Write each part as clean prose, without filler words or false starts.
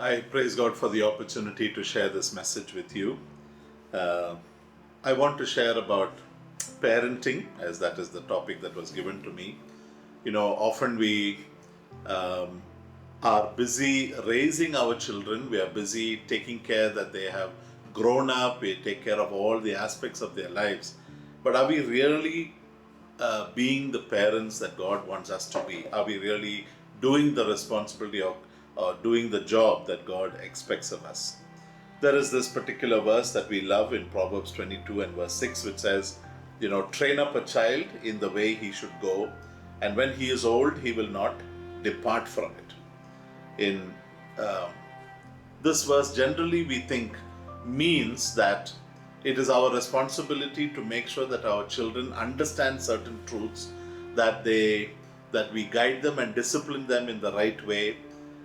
I praise God for the opportunity to share this message with you. I want to share about parenting, as that is the topic that was given to me. Often we are busy raising our children, we are busy taking care that they have grown up, we take care of all the aspects of their lives. But are we really being the parents that God wants us to be? Are we really doing the responsibility of doing the job that God expects of us? There is this particular verse that we love in Proverbs 22 and verse 6, which says, train up a child in the way he should go, and when he is old, he will not depart from it. In this verse, generally we think means that it is our responsibility to make sure that our children understand certain truths, that we guide them and discipline them in the right way,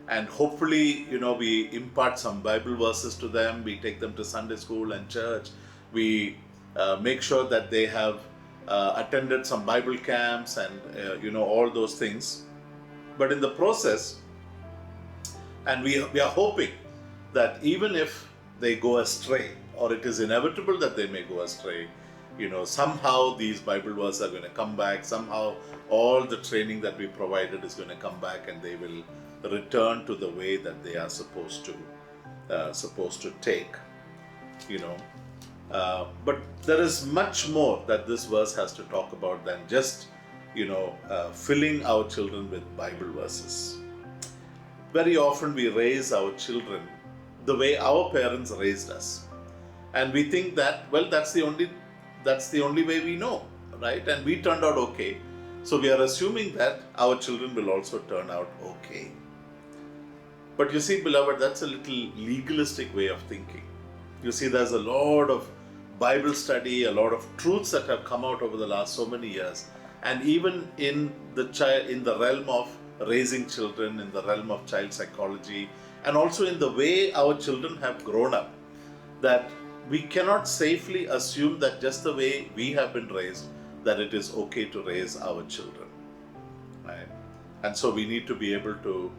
and hopefully we impart some Bible verses to them, we take them to Sunday school and church, we make sure that they have attended some Bible camps and all those things. But in the process, and we are hoping that even if they go astray, or it is inevitable that they may go astray, somehow these Bible verses are going to come back, somehow all the training that we provided is going to come back, and they will return to the way that they are supposed to take. But there is much more that this verse has to talk about than just filling our children with Bible verses. Very often we raise our children the way our parents raised us, and we think that, well, that's the only way we know, right? And we turned out okay, so we are assuming that our children will also turn out okay. But you see, beloved, that's a little legalistic way of thinking. You see, there's a lot of Bible study, a lot of truths that have come out over the last so many years, and even in the realm of raising children, in the realm of child psychology, and also in the way our children have grown up, that we cannot safely assume that just the way we have been raised, that it is okay to raise our children, right? And so we need to be able to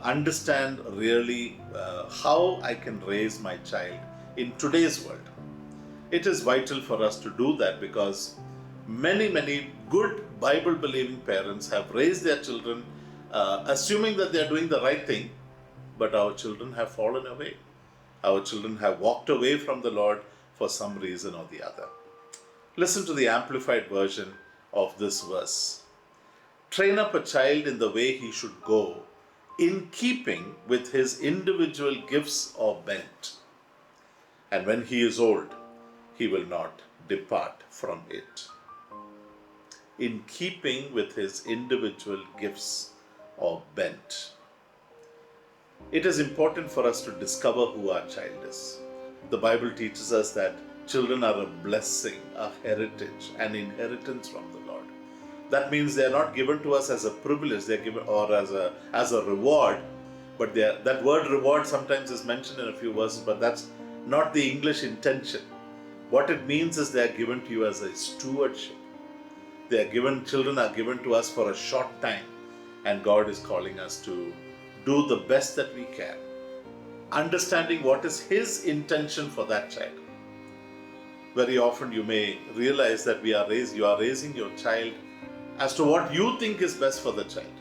understand really how I can raise my child in today's world. It is vital for us to do that, because many good Bible-believing parents have raised their children assuming that they are doing the right thing, but our children have fallen away. Our children have walked away from the Lord for some reason or the other. Listen to the amplified version of this verse. Train up a child in the way he should go, in keeping with his individual gifts or bent, and when he is old, he will not depart from it. In keeping with his individual gifts or bent. It is important for us to discover who our child is. The Bible teaches us that children are a blessing, a heritage, an inheritance from the Lord. That means they are not given to us as a privilege, they are given or as a reward. But that word reward sometimes is mentioned in a few verses, but that's not the English intention. What it means is they are given to you as a stewardship. Children are given to us for a short time, and God is calling us to do the best that we can, understanding what is His intention for that child. Very often you may realize that you are raising your child as to what you think is best for the child.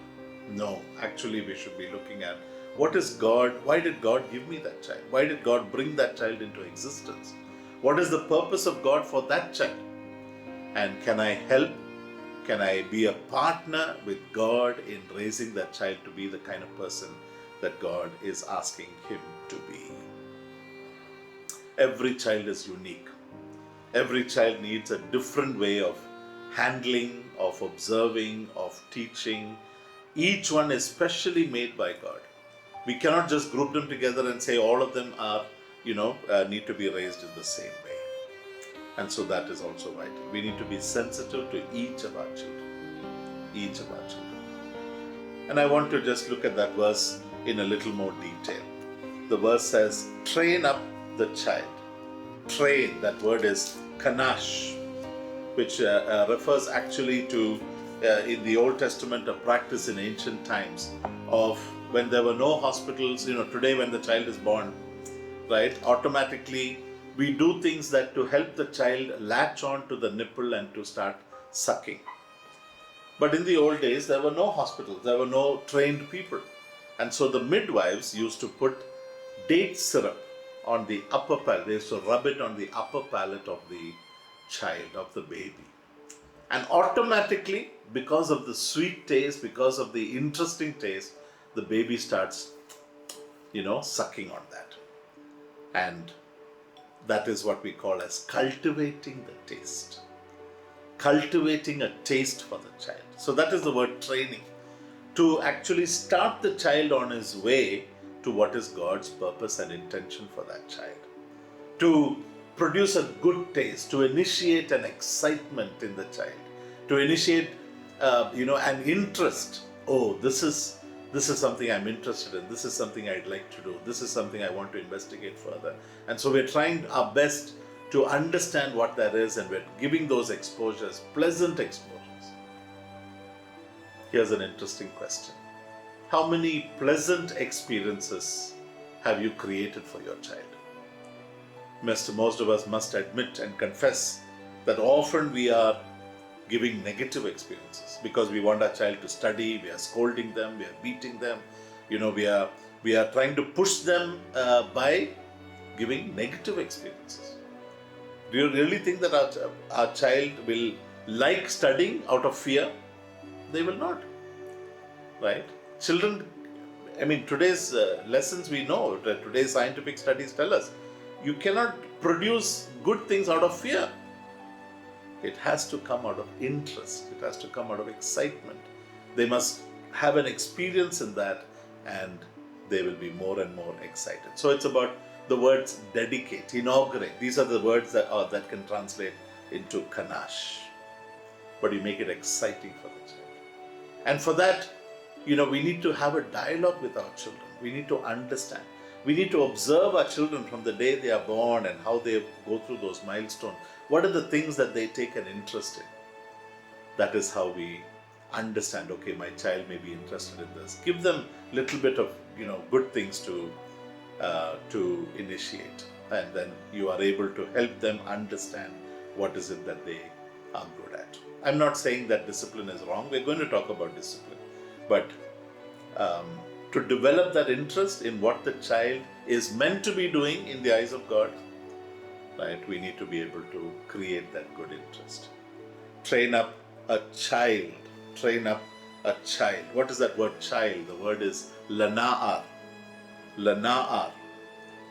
No, actually we should be looking at why did God give me that child? Why did God bring that child into existence? What is the purpose of God for that child? And can I help? Can I be a partner with God in raising that child to be the kind of person that God is asking him to be? Every child is unique. Every child needs a different way of handling, of observing, of teaching. Each one is specially made by God. We cannot just group them together and say all of them are, need to be raised in the same way. And so that is also vital. We need to be sensitive to each of our children. Each of our children. And I want to just look at that verse in a little more detail. The verse says, train up the child. Train, that word is kanash, which refers actually to, in the Old Testament, a practice in ancient times of when there were no hospitals, today when the child is born, right, automatically we do things that to help the child latch on to the nipple and to start sucking. But in the old days, there were no hospitals, there were no trained people. And so the midwives used to put date syrup on the upper palate. They used to rub it on the upper palate of the child, of the baby. And automatically, because of the sweet taste, because of the interesting taste, the baby starts, sucking on that. And that is what we call as cultivating the taste. Cultivating a taste for the child. So that is the word training. To actually start the child on his way to what is God's purpose and intention for that child. To produce a good taste, to initiate an excitement in the child, to initiate, an interest. Oh, this is something I'm interested in. This is something I'd like to do. This is something I want to investigate further. And so we're trying our best to understand what that is, and we're giving those exposures, pleasant exposures. Here's an interesting question. How many pleasant experiences have you created for your child? Most of us must admit and confess that often we are giving negative experiences because we want our child to study, we are scolding them, we are beating them, we are trying to push them by giving negative experiences. Do you really think that our child will like studying out of fear? They will not, right? Children, today's lessons we know, today's scientific studies tell us, you cannot produce good things out of fear. It has to come out of interest. It has to come out of excitement. They must have an experience in that, and they will be more and more excited. So it's about the words dedicate, inaugurate. These are the words that can translate into kanash. But you make it exciting for the child. And for that, we need to have a dialogue with our children. We need to understand. We need to observe our children from the day they are born and how they go through those milestones. What are the things that they take an interest in? That is how we understand, okay, my child may be interested in this. Give them a little bit of, good things to initiate. And then you are able to help them understand what is it that they are good at. I'm not saying that discipline is wrong. We're going to talk about discipline. But to develop that interest in what the child is meant to be doing in the eyes of God, right, we need to be able to create that good interest. Train up a child. Train up a child. What is that word child? The word is lana'ar. Lana'ar.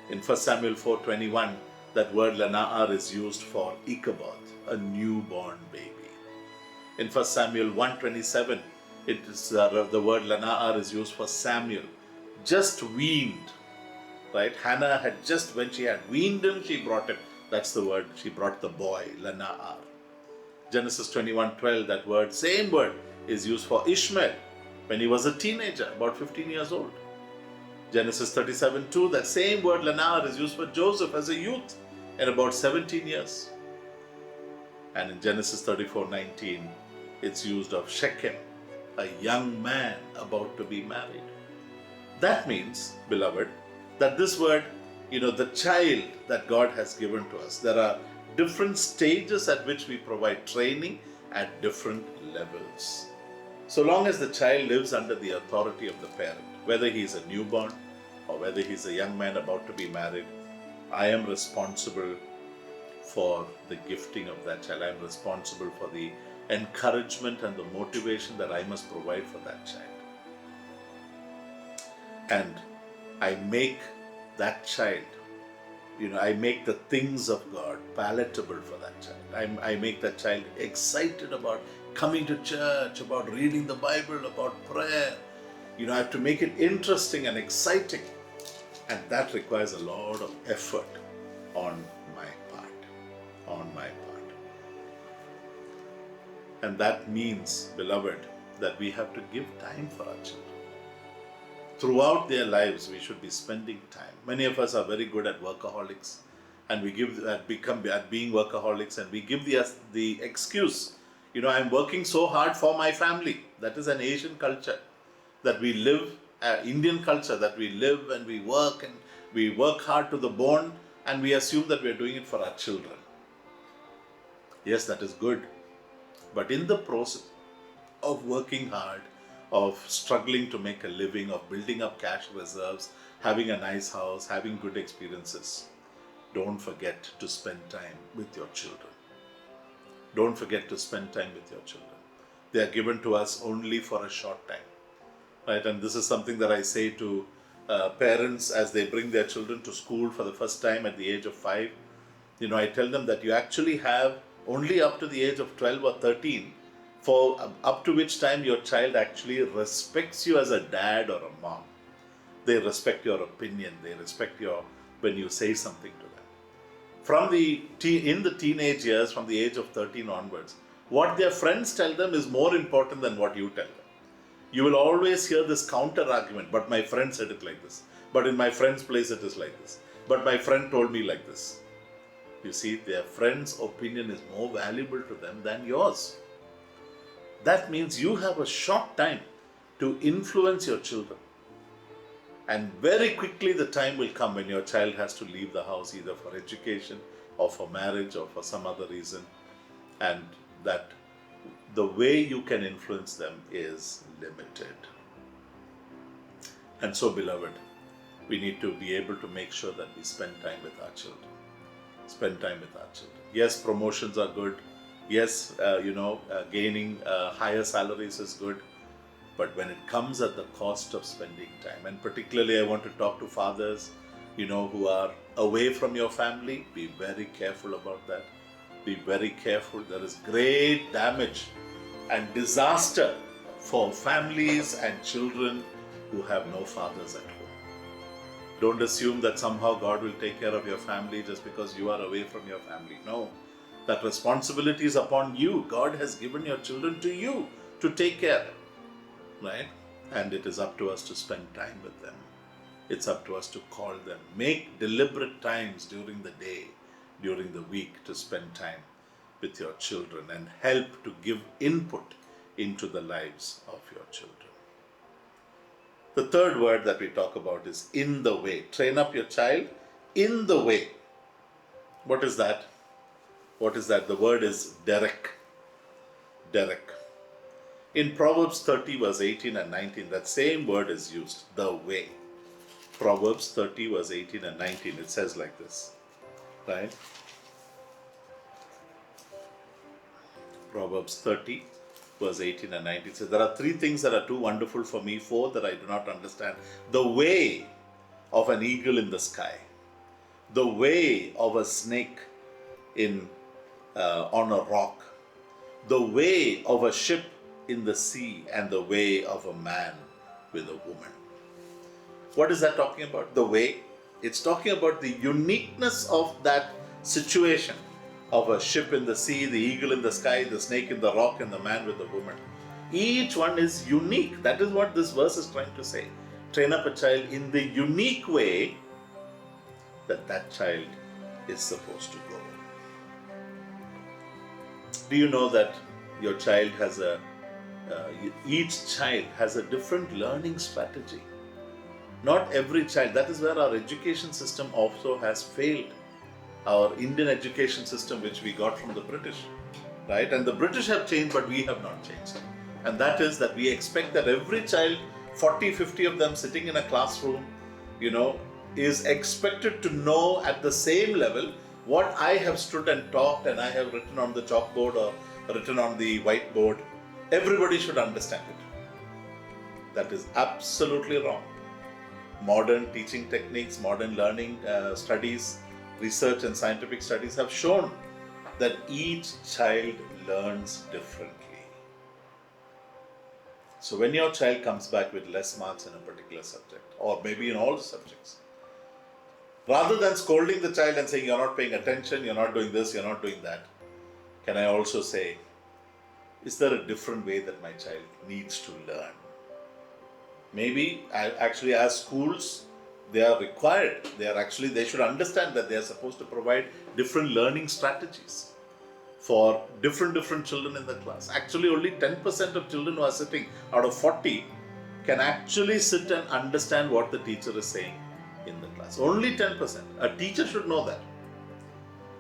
In 1 Samuel 4:21, that word lana'ar is used for Ichabod, a newborn baby. In 1 Samuel 1:27, it is the word lana'ar is used for Samuel, just weaned. Right? Hannah had just, when she had weaned him, she brought him. That's the word, she brought the boy, lana'ar. Genesis 21:12, that word, same word, is used for Ishmael when he was a teenager, about 15 years old. Genesis 37:2, that same word lana'ar is used for Joseph as a youth at about 17 years. And in Genesis 34:19, it's used of Shechem, a young man about to be married. That means, beloved, that this word, the child that God has given to us, there are different stages at which we provide training at different levels. So long as the child lives under the authority of the parent, whether he is a newborn or whether he is a young man about to be married, I am responsible for the gifting of that child. I am responsible for the encouragement and the motivation that I must provide for that child. And I make that child, I make the things of God palatable for that child. I make that child excited about coming to church, about reading the Bible, about prayer. I have to make it interesting and exciting. And that requires a lot of effort on my part. And that means, beloved, that we have to give time for our children. Throughout their lives, we should be spending time. Many of us are very good at workaholics, and we become being workaholics, and we give the excuse, I'm working so hard for my family. That is an Asian culture, that we live Indian culture that we live and we work hard to the bone, and we assume that we are doing it for our children. Yes, that is good. But in the process of working hard, of struggling to make a living, of building up cash reserves, having a nice house, having good experiences, don't forget to spend time with your children. Don't forget to spend time with your children. They are given to us only for a short time, right? And this is something that I say to parents as they bring their children to school for the first time at the age of 5. I tell them that you actually have only up to the age of 12 or 13, for up to which time your child actually respects you as a dad or a mom. They respect your opinion. They respect when you say something to them. In the teenage years, from the age of 13 onwards, what their friends tell them is more important than what you tell them. You will always hear this counter argument, but my friend said it like this. But in my friend's place it is like this. But my friend told me like this. You see, their friend's opinion is more valuable to them than yours. That means you have a short time to influence your children. And very quickly the time will come when your child has to leave the house, either for education or for marriage or for some other reason. And that the way you can influence them is limited. And so, beloved, we need to be able to make sure that we spend time with our children. Spend time with our children. Yes, promotions are good. Yes, gaining higher salaries is good. But when it comes at the cost of spending time, and particularly I want to talk to fathers, who are away from your family, be very careful about that. Be very careful. There is great damage and disaster for families and children who have no fathers at home. Don't assume that somehow God will take care of your family just because you are away from your family. No, that responsibility is upon you. God has given your children to you to take care, right? And it is up to us to spend time with them. It's up to us to call them. Make deliberate times during the day, during the week, to spend time with your children and help to give input into the lives of your children. The third word that we talk about is in the way. Train up your child in the way. What is that? What is that? The word is derek. Derek. In Proverbs 30 verse 18 and 19, that same word is used, the way. Proverbs 30 verse 18 and 19, it says like this, right? Proverbs 30 verse 18 and 19 says, there are 3 things that are too wonderful for me, 4 that I do not understand. The way of an eagle in the sky, the way of a snake on a rock, the way of a ship in the sea, and the way of a man with a woman. What is that talking about? The way. It's talking about the uniqueness of that situation of a ship in the sea, the eagle in the sky, the snake in the rock, and the man with the woman. Each one is unique. That is what this verse is trying to say. Train up a child in the unique way that child is supposed to go. Do you know that your child has each child has a different learning strategy? Not every child. That is where our education system also has failed. Our Indian education system, which we got from the British, right? And the British have changed, but we have not changed. And that is that we expect that every child, 40, 50 of them sitting in a classroom, is expected to know at the same level what I have stood and talked and I have written on the chalkboard or written on the whiteboard. Everybody should understand it. That is absolutely wrong. Modern teaching techniques, modern learning studies, research and scientific studies have shown that each child learns differently. So when your child comes back with less marks in a particular subject, or maybe in all the subjects, rather than scolding the child and saying, you're not paying attention, you're not doing this, you're not doing that, can I also say, is there a different way that my child needs to learn? Maybe actually as schools, they are required, they should understand that they are supposed to provide different learning strategies for different children in the class. Actually only 10% of children who are sitting out of 40 can actually sit and understand what the teacher is saying in the class. Only 10%. A teacher should know that.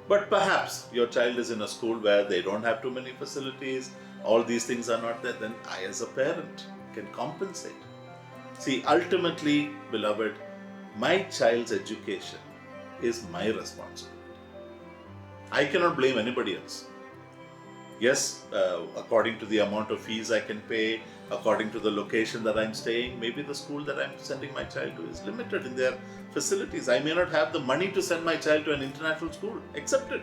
But perhaps your child is in a school where they don't have too many facilities, all these things are not there, then I as a parent can compensate. See, ultimately, beloved, my child's education is my responsibility. I cannot blame anybody else. Yes, according to the amount of fees I can pay, according to the location that I'm staying, maybe the school that I'm sending my child to is limited in their facilities. I may not have the money to send my child to an international school, accepted.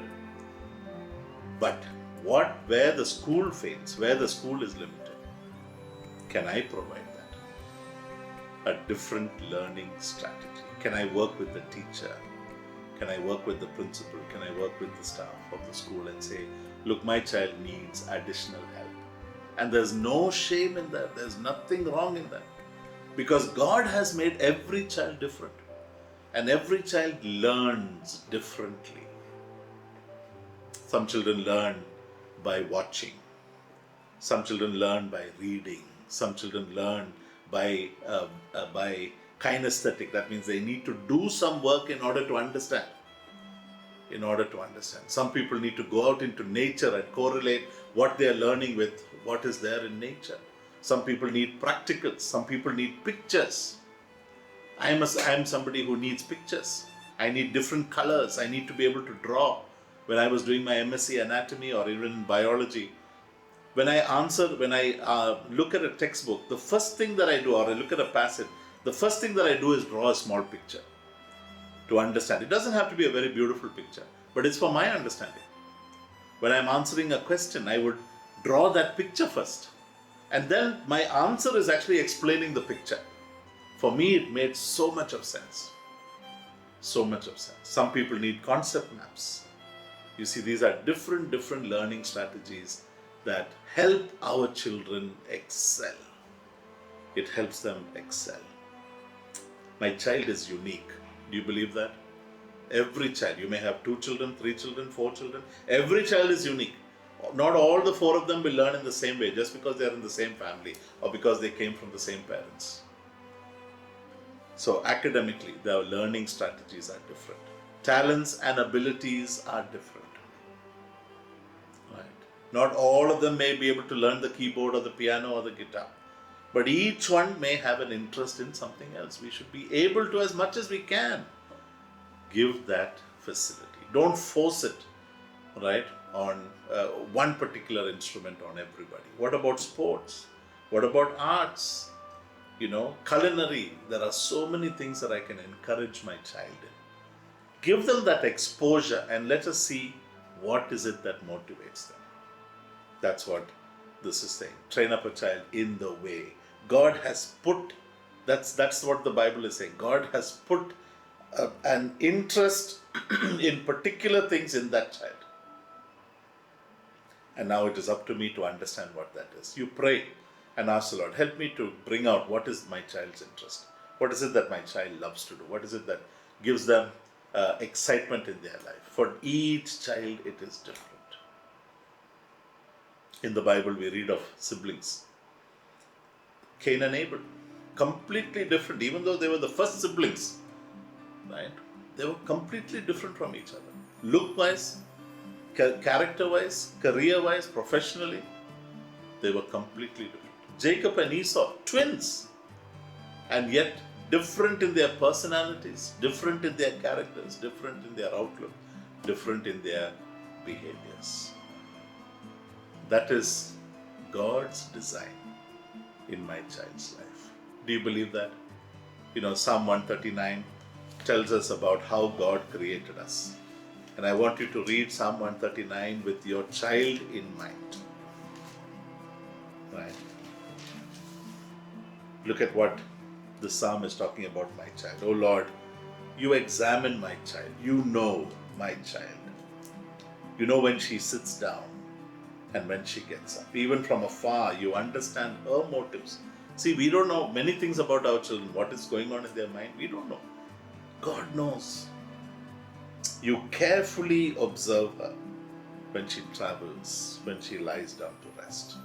But where the school fails, where the school is limited, can I provide that? A different learning strategy. Can I work with the teacher? Can I work with the principal? Can I work with the staff of the school and say, look, my child needs additional help. And there's no shame in that. There's nothing wrong in that. Because God has made every child different. And every child learns differently. Some children learn by watching. Some children learn by reading. Some children learn by kinesthetic. That means they need to do some work in order to understand. Some people need to go out into nature and correlate what they are learning with what is there in nature. Some people need practicals. Some people need pictures. I am somebody who needs pictures. I need different colors. I need to be able to draw. When I was doing my MSc anatomy or even biology, when I look at a textbook, the first thing that I do, or I look at a passage, the first thing that I do is draw a small picture to understand. It doesn't have to be a very beautiful picture, but it's for my understanding. When I'm answering a question, I would draw that picture first. And then my answer is actually explaining the picture. For me, it made so much of sense. So much of sense. Some people need concept maps. You see, these are different learning strategies that help our children excel. It helps them excel. My child is unique. Do you believe that? Every child, you may have 2 children, 3 children, 4 children. Every child is unique. Not all the 4 of them will learn in the same way just because they are in the same family or because they came from the same parents. So academically, their learning strategies are different. Talents and abilities are different. Right? Not all of them may be able to learn the keyboard or the piano or the guitar. But each one may have an interest in something else. We should be able to, as much as we can, give that facility. Don't force it, right, on one particular instrument on everybody. What about sports? What about arts? Culinary. There are so many things that I can encourage my child in. Give them that exposure and let us see what is it that motivates them. That's what this is saying. Train up a child in the way. God has put, that's what the Bible is saying. God has put an interest in particular things in that child. And now it is up to me to understand what that is. You pray and ask the Lord, help me to bring out what is my child's interest. What is it that my child loves to do? What is it that gives them excitement in their life? For each child, it is different. In the Bible, we read of siblings. Cain and Abel, completely different, even though they were the first siblings, right? They were completely different from each other. Look-wise, character-wise, career-wise, professionally, they were completely different. Jacob and Esau, twins, and yet different in their personalities, different in their characters, different in their outlook, different in their behaviors. That is God's design in my child's life. Do you believe that? Psalm 139 tells us about how God created us. And I want you to read Psalm 139 with your child in mind. Right? Look at what the psalm is talking about my child. Oh Lord, you examine my child. You know my child. You know when she sits down and when she gets up. Even from afar, you understand her motives. See, we don't know many things about our children. What is going on in their mind, we don't know. God knows. You carefully observe her when she travels, when she lies down to rest.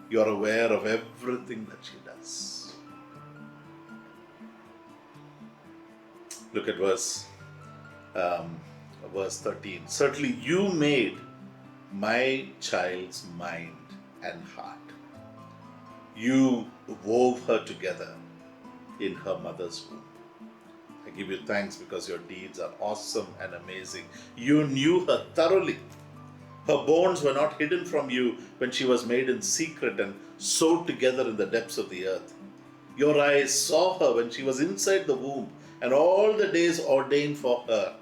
You are aware of everything that she does. Look at um, verse 13. Certainly you made my child's mind and heart. You wove her together in her mother's womb. I give you thanks because your deeds are awesome and amazing. You knew her thoroughly. Her bones were not hidden from you when she was made in secret and sewed together in the depths of the earth. Your eyes saw her when she was inside the womb, and all the days ordained for her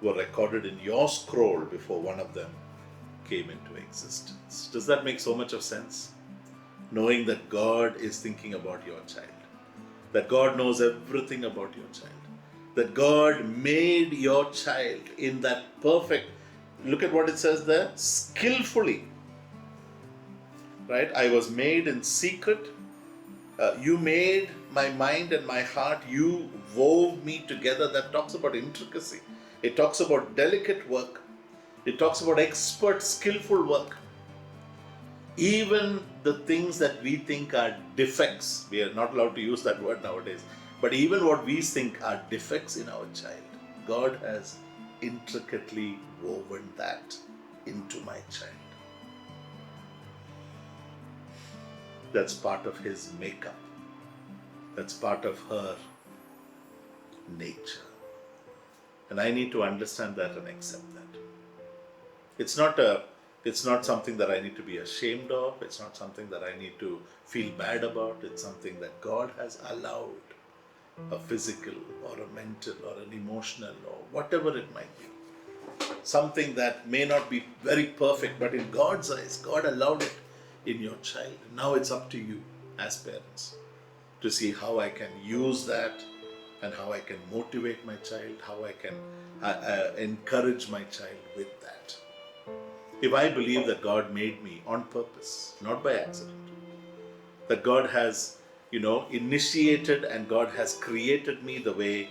were recorded in your scroll before one of them came into existence. Does that make so much of sense? Knowing that God is thinking about your child, that God knows everything about your child, that God made your child in that perfect, look at what it says there, skillfully, right? I was made in secret. You made my mind and my heart. You wove me together. That talks about intricacy. It talks about delicate work. It talks about expert, skillful work. Even the things that we think are defects, we are not allowed to use that word nowadays, but even what we think are defects in our child, God has intricately woven that into my child. That's part of his makeup. That's part of her nature. And I need to understand that and accept that. It's not something that I need to be ashamed of. It's not something that I need to feel bad about. It's something that God has allowed, a physical or a mental or an emotional or whatever it might be. Something that may not be very perfect, but in God's eyes, God allowed it in your child. Now it's up to you as parents to see how I can use that and how I can motivate my child, how I can encourage my child with that. If I believe that God made me on purpose, not by accident, that God has, initiated and God has created me the way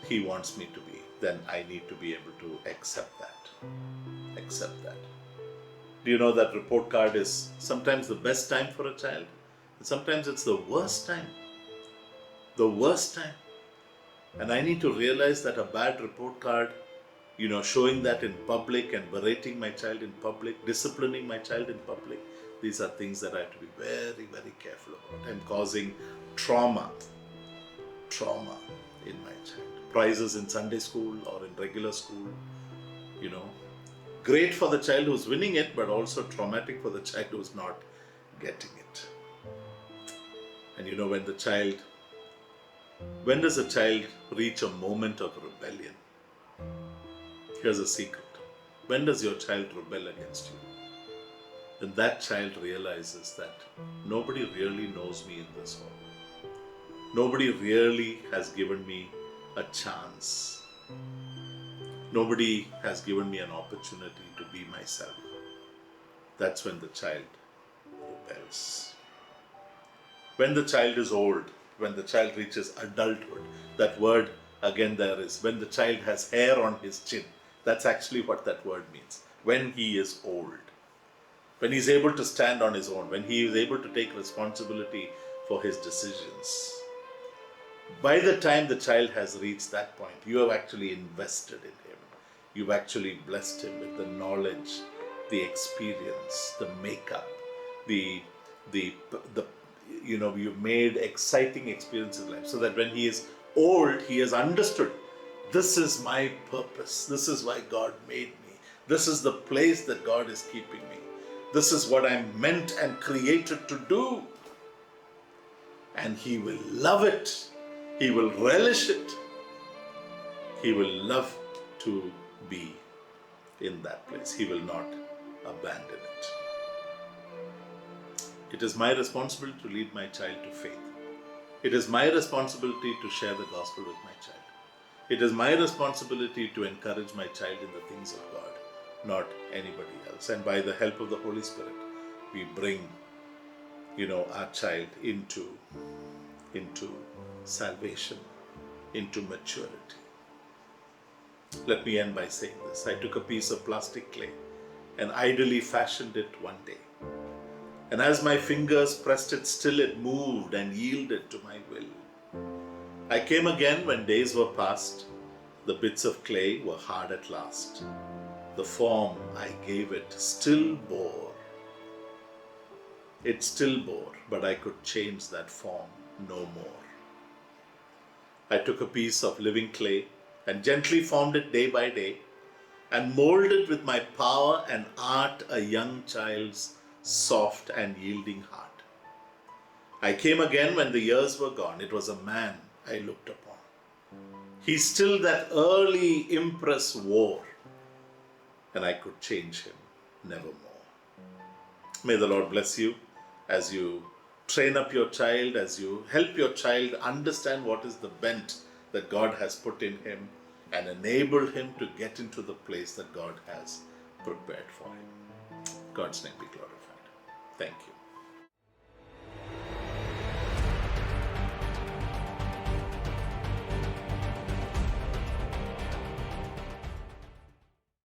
He wants me to be, then I need to be able to accept that. Accept that. Do you know that report card is sometimes the best time for a child? And sometimes it's the worst time. The worst time. And I need to realize that a bad report card, showing that in public and berating my child in public, disciplining my child in public, these are things that I have to be very, very careful about. I'm causing trauma in my child. Prizes in Sunday school or in regular school, great for the child who's winning it, but also traumatic for the child who's not getting it. And when does a child reach a moment of rebellion? Here's a secret. When does your child rebel against you? Then that child realizes that nobody really knows me in this world. Nobody really has given me a chance. Nobody has given me an opportunity to be myself. That's when the child rebels. When the child is old, when the child reaches adulthood, that word again there is, when the child has hair on his chin, that's actually what that word means. When he is old, when he's able to stand on his own, when he is able to take responsibility for his decisions. By the time the child has reached that point, you have actually invested in him. You've actually blessed him with the knowledge, the experience, the makeup, you've made exciting experiences in life so that when he is old, he has understood, this is my purpose. This is why God made me. This is the place that God is keeping me. This is what I'm meant and created to do. And he will love it. He will relish it. He will love to be in that place. He will not abandon it. It is my responsibility to lead my child to faith. It is my responsibility to share the gospel with my child. It is my responsibility to encourage my child in the things of God, not anybody else. And by the help of the Holy Spirit, we bring, our child into salvation, into maturity. Let me end by saying this. I took a piece of plastic clay and idly fashioned it one day. And as my fingers pressed it still, it moved and yielded to my will. I came again when days were past. The bits of clay were hard at last. The form I gave it still bore. It still bore, but I could change that form no more. I took a piece of living clay and gently formed it day by day, and molded with my power and art a young child's soft and yielding heart. I came again when the years were gone. It was a man I looked upon. He still that early impress wore, and I could change him nevermore. May the Lord bless you as you train up your child, as you help your child understand what is the bent that God has put in him, and enable him to get into the place that God has prepared for him. God's name be glorified. Thank you.